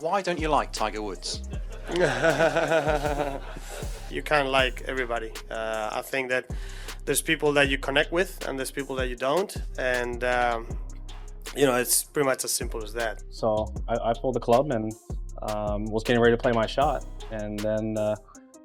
Why don't you like Tiger Woods? You kind of like everybody. I think that there's people that you connect with and there's people that you don't. And, it's pretty much as simple as that. So I pulled the club and was getting ready to play my shot. And then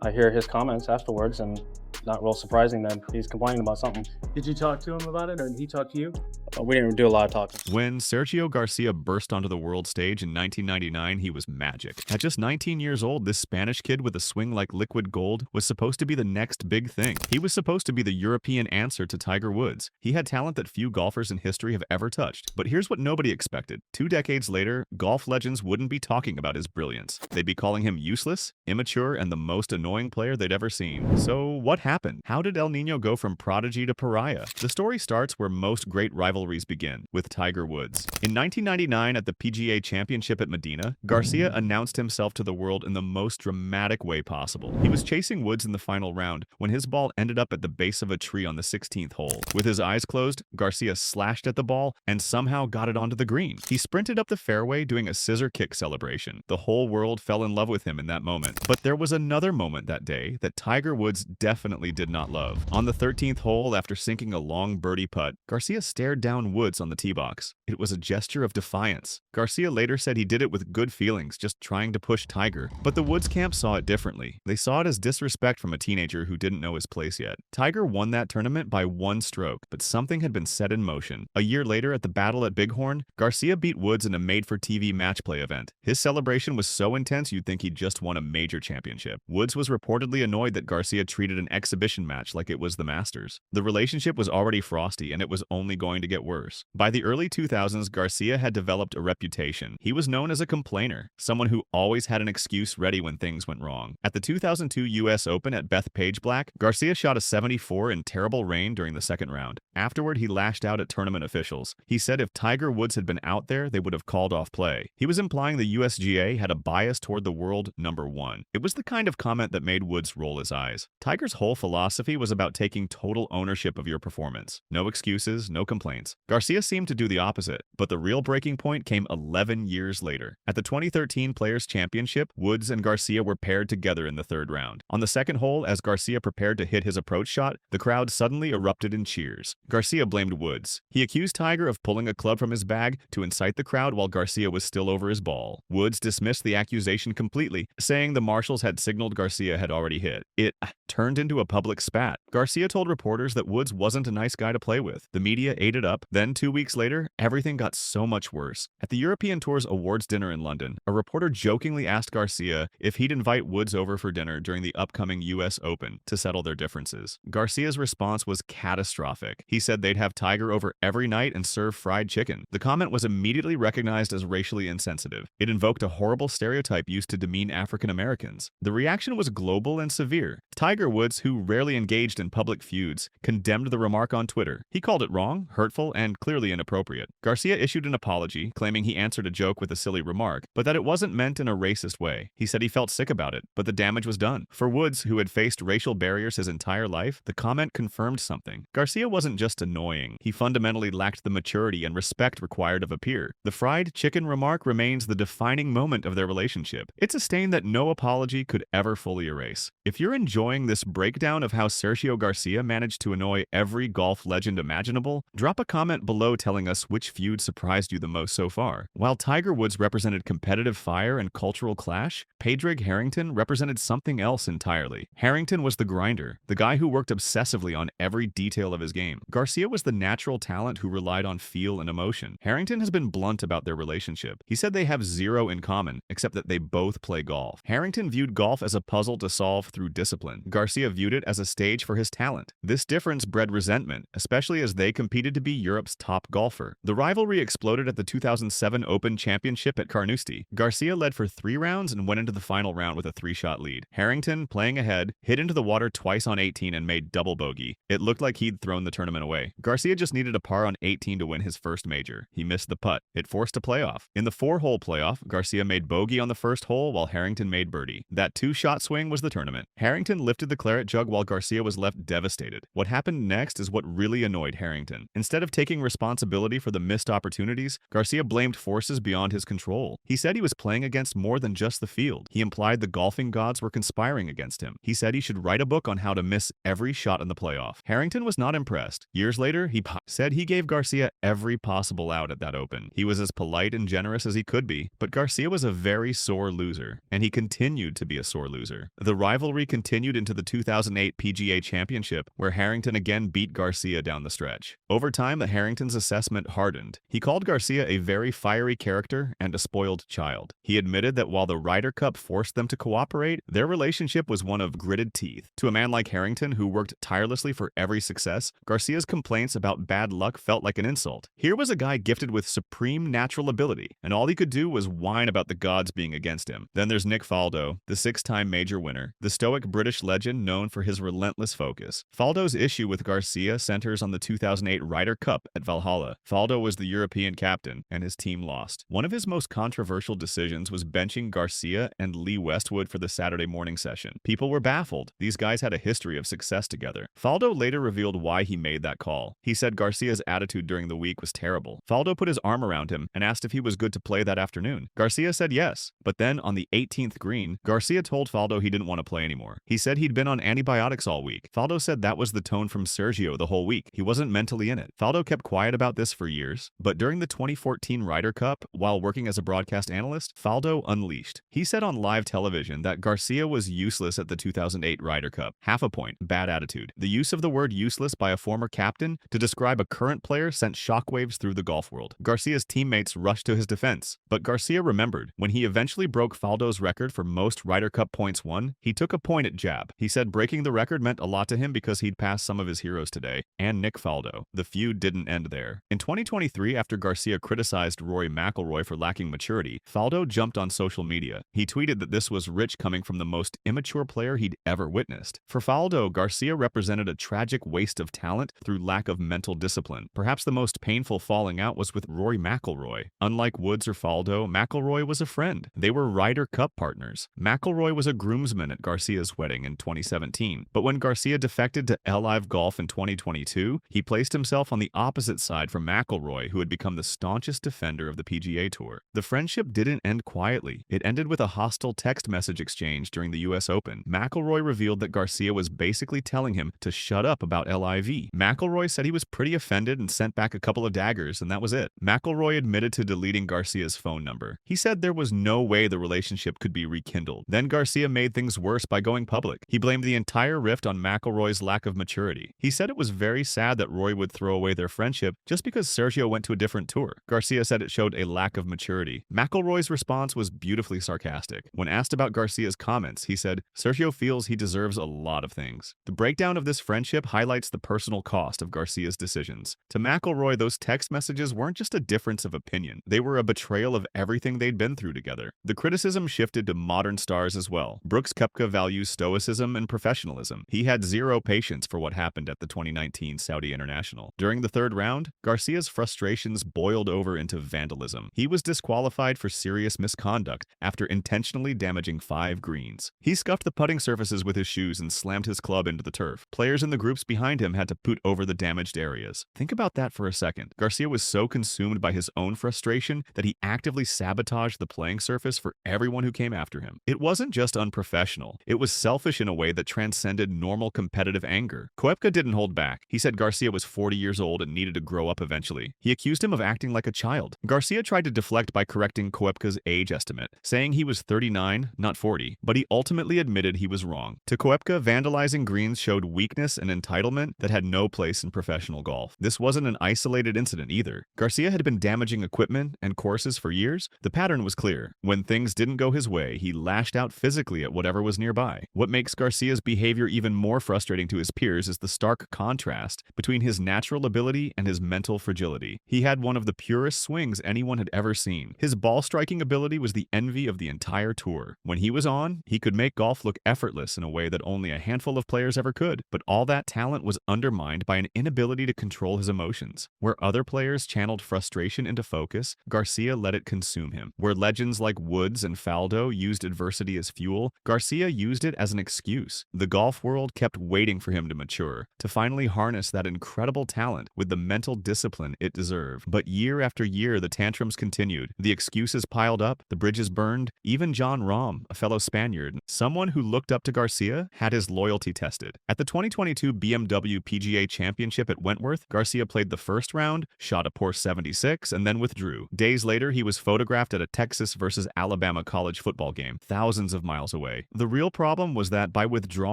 I hear his comments afterwards, and not real surprising that he's complaining about something. Did you talk to him about it, or did he talk to you? We didn't do a lot of talking. When Sergio Garcia burst onto the world stage in 1999, he was magic. At just 19 years old, this Spanish kid with a swing like liquid gold was supposed to be the next big thing. He was supposed to be the European answer to Tiger Woods. He had talent that few golfers in history have ever touched. But here's what nobody expected. 2 decades later, golf legends wouldn't be talking about his brilliance. They'd be calling him useless, immature, and the most annoying player they'd ever seen. So what happened? How did El Niño go from prodigy to pariah? The story starts where most great rivalries begin, with Tiger Woods. In 1999, at the PGA Championship at Medina, Garcia announced himself to the world in the most dramatic way possible. He was chasing Woods in the final round when his ball ended up at the base of a tree on the 16th hole. With his eyes closed, Garcia slashed at the ball and somehow got it onto the green. He sprinted up the fairway doing a scissor kick celebration. The whole world fell in love with him in that moment. But there was another moment that day that Tiger Woods definitely did not love. On the 13th hole, after sinking a long birdie putt, Garcia stared down Woods on the tee box. It was a gesture of defiance. Garcia later said he did it with good feelings, just trying to push Tiger. But the Woods camp saw it differently. They saw it as disrespect from a teenager who didn't know his place yet. Tiger won that tournament by 1 stroke, but something had been set in motion. A year later, at the Battle at Bighorn, Garcia beat Woods in a made-for-TV match play event. His celebration was so intense you'd think he'd just won a major championship. Woods was reportedly annoyed that Garcia treated an exhibition match like it was the Masters. The relationship was already frosty, and it was only going to get worse. By the early 2000s, Garcia had developed a reputation. He was known as a complainer, someone who always had an excuse ready when things went wrong. At the 2002 U.S. Open at Bethpage Black, Garcia shot a 74 in terrible rain during the second round. Afterward, he lashed out at tournament officials. He said if Tiger Woods had been out there, they would have called off play. He was implying the USGA had a bias toward the world number one. It was the kind of comment that made Woods roll his eyes. Tiger's whole philosophy was about taking total ownership of your performance. No excuses, no complaints. Garcia seemed to do the opposite, but the real breaking point came 11 years later. At the 2013 Players' Championship, Woods and Garcia were paired together in the third round. On the second hole, as Garcia prepared to hit his approach shot, the crowd suddenly erupted in cheers. Garcia blamed Woods. He accused Tiger of pulling a club from his bag to incite the crowd while Garcia was still over his ball. Woods dismissed the accusation completely, saying the marshals had signaled Garcia had already hit. It turned into a public spat. Garcia told reporters that Woods wasn't a nice guy to play with. The media ate it up. Then 2 weeks later, everything got so much worse. At the European Tour's awards dinner in London, a reporter jokingly asked Garcia if he'd invite Woods over for dinner during the upcoming U.S. Open to settle their differences. Garcia's response was catastrophic. He said they'd have Tiger over every night and serve fried chicken. The comment was immediately recognized as racially insensitive. It invoked a horrible stereotype used to demean African Americans. The reaction was global and severe. Tiger Woods, who rarely engaged in public feuds, condemned the remark on Twitter. He called it wrong, hurtful, and clearly inappropriate. Garcia issued an apology, claiming he answered a joke with a silly remark, but that it wasn't meant in a racist way. He said he felt sick about it, but the damage was done. For Woods, who had faced racial barriers his entire life, the comment confirmed something. Garcia wasn't just annoying. He fundamentally lacked the maturity and respect required of a peer. The fried chicken remark remains the defining moment of their relationship. It's a stain that no apology could ever fully erase. If you're enjoying this breakdown of how Sergio Garcia managed to annoy every golf legend imaginable, drop a comment below telling us which feud surprised you the most so far. While Tiger Woods represented competitive fire and cultural clash, Padraig Harrington represented something else entirely. Harrington was the grinder, the guy who worked obsessively on every detail of his game. Garcia was the natural talent who relied on feel and emotion. Harrington has been blunt about their relationship. He said they have zero in common, except that they both play golf. Harrington viewed golf as a puzzle to solve through discipline. Garcia viewed it as a stage for his talent. This difference bred resentment, especially as they competed to be Europe's top golfer. The rivalry exploded at the 2007 Open Championship at Carnoustie. Garcia led for 3 rounds and went into the final round with a 3-shot lead. Harrington, playing ahead, hit into the water twice on 18 and made double bogey. It looked like he'd thrown the tournament away. Garcia just needed a par on 18 to win his first major. He missed the putt. It forced a playoff. In the 4-hole playoff, Garcia made bogey on the first hole while Harrington made birdie. That 2-shot swing was the tournament. Harrington lifted the claret jug while Garcia was left devastated. What happened next is what really annoyed Harrington. Instead of taking responsibility for the missed opportunities, Garcia blamed forces beyond his control. He said he was playing against more than just the field. He implied the golfing gods were conspiring against him. He said he should write a book on how to miss every shot in the playoff. Harrington was not impressed. Years later, he said he gave Garcia every possible out at that Open. He was as polite and generous as he could be, but Garcia was a very sore loser, and he continued to be a sore loser. The rivalry continued into the 2008 PGA Championship, where Harrington again beat Garcia down the stretch. Over time, the Harrington's assessment hardened. He called Garcia a very fiery character and a spoiled child. He admitted that while the Ryder Cup forced them to cooperate, their relationship was one of gritted teeth. To a man like Harrington, who worked tirelessly for every success, Garcia's complaints about bad luck felt like an insult. Here was a guy gifted with supreme natural ability, and all he could do was whine about the gods being against him. Then there's Nick Faldo, the six-time major winner, the stoic British legend known for his relentless focus. Faldo's issue with Garcia centers on the 2008 Ryder Cup at Valhalla. Faldo was the European captain, and his team lost. One of his most controversial decisions was benching Garcia and Lee Westwood for the Saturday morning session. People were baffled. These guys had a history of success together. Faldo later revealed why he made that call. He said Garcia's attitude during the week was terrible. Faldo put his arm around him and asked if he was good to play that afternoon. Garcia said yes, but then on the 18th green, Garcia told Faldo he didn't want to play anymore. He said he'd been on antibiotics all week. Faldo said that was the tone from Sergio the whole week. He wasn't mentally in it. Faldo kept quiet about this for years, but during the 2014 Ryder Cup, while working as a broadcast analyst, Faldo unleashed. He said on live television that Garcia was useless at the 2008 Ryder Cup. Half a point, bad attitude. The use of the word useless by a former captain to describe a current player sent shockwaves through the golf world. Garcia's teammates rushed to his defense, but Garcia remembered. When he eventually broke Faldo's record for most Ryder Cup points won, he took a point at jab. He said breaking the record meant a lot to him because he'd passed some of his heroes today, and Nick Faldo. The feud didn't end there. In 2023, after Garcia criticized Rory McIlroy for lacking maturity, Faldo jumped on social media. He tweeted that this was rich coming from the most immature player he'd ever witnessed. For Faldo, Garcia represented a tragic waste of talent through lack of mental discipline. Perhaps the most painful falling out was with Rory McIlroy. Unlike Woods or Faldo, McIlroy was a friend. They were Ryder Cup partners. McIlroy was a groomsman at Garcia's wedding in 2017, but when Garcia defected to LIV Golf in 2022, he placed himself on the opposite side from McIlroy, who had become the staunchest defender of the PGA Tour. The friendship didn't end quietly. It ended with a hostile text message exchange during the US Open. McIlroy revealed that Garcia was basically telling him to shut up about LIV. McIlroy said he was pretty offended and sent back a couple of daggers, and that was it. McIlroy admitted to deleting Garcia's phone number. He said there was no way the relationship could be rekindled. Then Garcia made things worse by going public. He blamed the entire rift on McIlroy's lack of maturity. He said it was very sad that Roy would throw away their friendship just because Sergio went to a different tour. Garcia said it showed a lack of maturity. McIlroy's response was beautifully sarcastic. When asked about Garcia's comments, he said, "Sergio feels he deserves a lot of things." The breakdown of this friendship highlights the personal cost of Garcia's decisions. To McIlroy, those text messages weren't just a difference of opinion. They were a betrayal of everything they'd been through together. The criticism shifted to modern stars as well. Brooks Koepka values stoicism and professionalism. He had zero patience for what happened at the 2019 Saudi International. During the third round, Garcia's frustrations boiled over into vandalism. He was disqualified for serious misconduct after intentionally damaging 5 greens. He scuffed the putting surfaces with his shoes and slammed his club into the turf. Players in the groups behind him had to put over the damaged areas. Think about that for a second. Garcia was so consumed by his own frustration that he actively sabotaged the playing surface for everyone who came after him. It wasn't just unprofessional. It was selfish in a way that transcended normal competitive anger. Koepka didn't hold back. He said Garcia was 40 years old and needed to grow up eventually. He accused him of acting like a child. Garcia tried to deflect by correcting Koepka's age estimate, saying he was 39, not 40, but he ultimately admitted he was wrong. To Koepka, vandalizing greens showed weakness and entitlement that had no place in professional golf. This wasn't an isolated incident either. Garcia had been damaging equipment and courses for years. The pattern was clear. When things didn't go his way, he lashed out physically at whatever was nearby. What makes Garcia's behavior even more frustrating to his peers is the stark contrast between his natural ability and his mental fragility. He had one of the purest swings anyone had ever seen. His ball striking ability was the envy of the entire tour. When he was on, he could make golf look effortless in a way that only a handful of players ever could, but all that talent was undermined by an inability to control his emotions. Where other players channeled frustration into focus, Garcia let it consume him. Where legends like Woods and Faldo used adversity as fuel, Garcia used it as an excuse. The The golf world kept waiting for him to mature, to finally harness that incredible talent with the mental discipline it deserved. But year after year, the tantrums continued. The excuses piled up, the bridges burned. Even Jon Rahm, a fellow Spaniard, someone who looked up to Garcia, had his loyalty tested. At the 2022 BMW PGA Championship at Wentworth, Garcia played the first round, shot a poor 76, and then withdrew. Days later, he was photographed at a Texas versus Alabama college football game, thousands of miles away. The real problem was that by withdrawing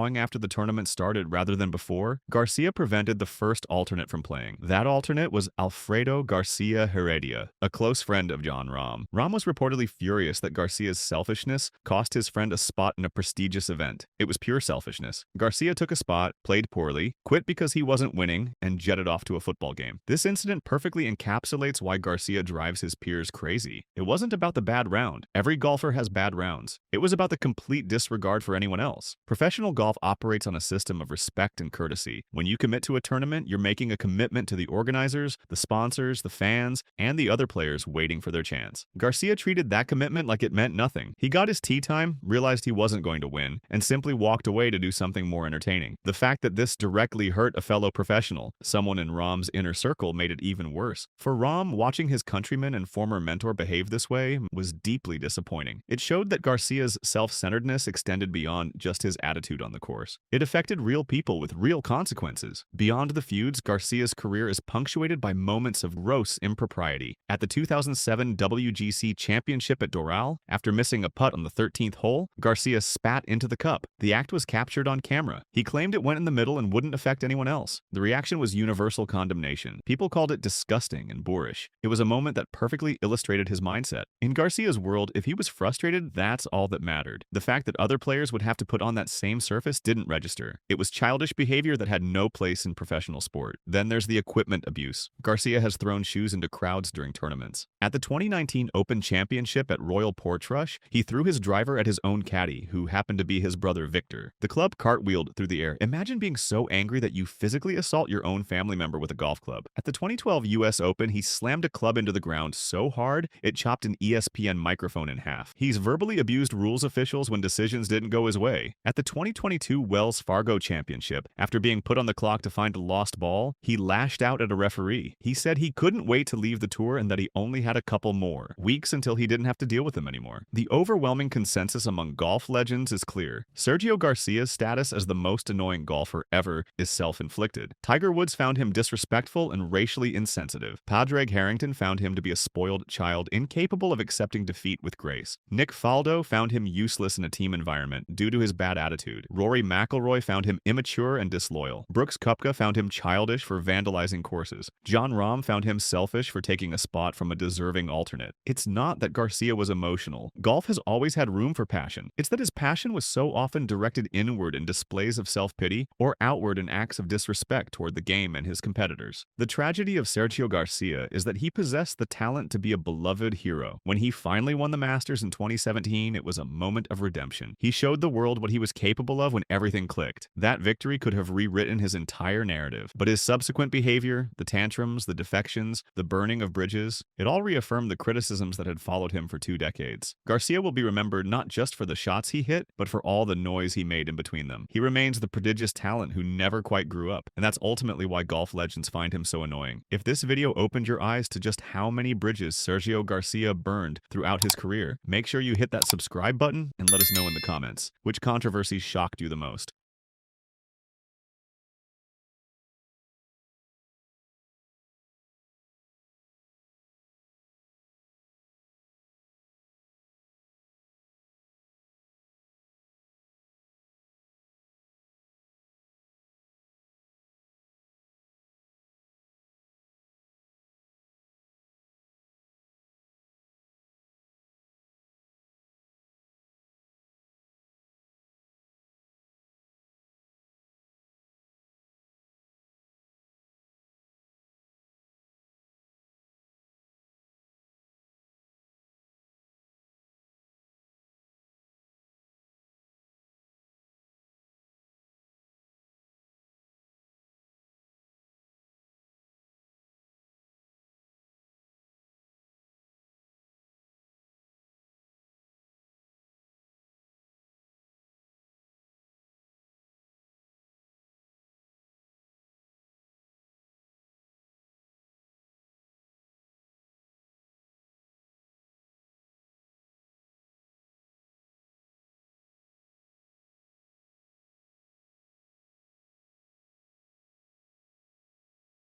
after the tournament started rather than before, Garcia prevented the first alternate from playing. That alternate was Alfredo Garcia Heredia, a close friend of Jon Rahm. Rahm was reportedly furious that Garcia's selfishness cost his friend a spot in a prestigious event. It was pure selfishness. Garcia took a spot, played poorly, quit because he wasn't winning, and jetted off to a football game. This incident perfectly encapsulates why Garcia drives his peers crazy. It wasn't about the bad round. Every golfer has bad rounds. It was about the complete disregard for anyone else. Professional golf operates on a system of respect and courtesy. When you commit to a tournament, you're making a commitment to the organizers, the sponsors, the fans, and the other players waiting for their chance. Garcia treated that commitment like it meant nothing. He got his tee time, realized he wasn't going to win, and simply walked away to do something more entertaining. The fact that this directly hurt a fellow professional, someone in Rahm's inner circle, made it even worse. For Rahm, watching his countryman and former mentor behave this way was deeply disappointing. It showed that Garcia's self-centeredness extended beyond just his attitude on the course. It affected real people with real consequences. Beyond the feuds, Garcia's career is punctuated by moments of gross impropriety. At the 2007 WGC Championship at Doral, after missing a putt on the 13th hole, Garcia spat into the cup. The act was captured on camera. He claimed it went in the middle and wouldn't affect anyone else. The reaction was universal condemnation. People called it disgusting and boorish. It was a moment that perfectly illustrated his mindset. In Garcia's world, if he was frustrated, that's all that mattered. The fact that other players would have to put on that same surface didn't register. It was childish behavior that had no place in professional sport. Then there's the equipment abuse. Garcia has thrown shoes into crowds during tournaments. At the 2019 Open Championship at Royal Portrush, he threw his driver at his own caddy, who happened to be his brother Victor. The club cartwheeled through the air. Imagine being so angry that you physically assault your own family member with a golf club. At the 2012 US Open, he slammed a club into the ground so hard it chopped an ESPN microphone in half. He's verbally abused rules officials when decisions didn't go his way. At the 2022 Wells Fargo Championship, after being put on the clock to find a lost ball, he lashed out at a referee. He said he couldn't wait to leave the tour and that he only had a couple more weeks until he didn't have to deal with them anymore. The overwhelming consensus among golf legends is clear. Sergio Garcia's status as the most annoying golfer ever is self-inflicted. Tiger Woods found him disrespectful and racially insensitive. Padraig Harrington found him to be a spoiled child, incapable of accepting defeat with grace. Nick Faldo found him useless in a team environment due to his bad attitude. Rory McIlroy found him immature and disloyal. Brooks Koepka found him childish for vandalizing courses. Jon Rahm found him selfish for taking a spot from a deserving alternate. It's not that Garcia was emotional. Golf has always had room for passion. It's that his passion was so often directed inward in displays of self-pity or outward in acts of disrespect toward the game and his competitors. The tragedy of Sergio Garcia is that he possessed the talent to be a beloved hero. When he finally won the Masters in 2017, it was a moment of redemption. He showed the world what he was capable of when everything clicked. That victory could have rewritten his entire narrative. But his subsequent behavior, the tantrums, the defections, the burning of bridges, it all reaffirmed the criticisms that had followed him for 2 decades. Garcia will be remembered not just for the shots he hit, but for all the noise he made in between them. He remains the prodigious talent who never quite grew up, and that's ultimately why golf legends find him so annoying. If this video opened your eyes to just how many bridges Sergio Garcia burned throughout his career, make sure you hit that subscribe button and let us know in the comments which controversies shocked you the most.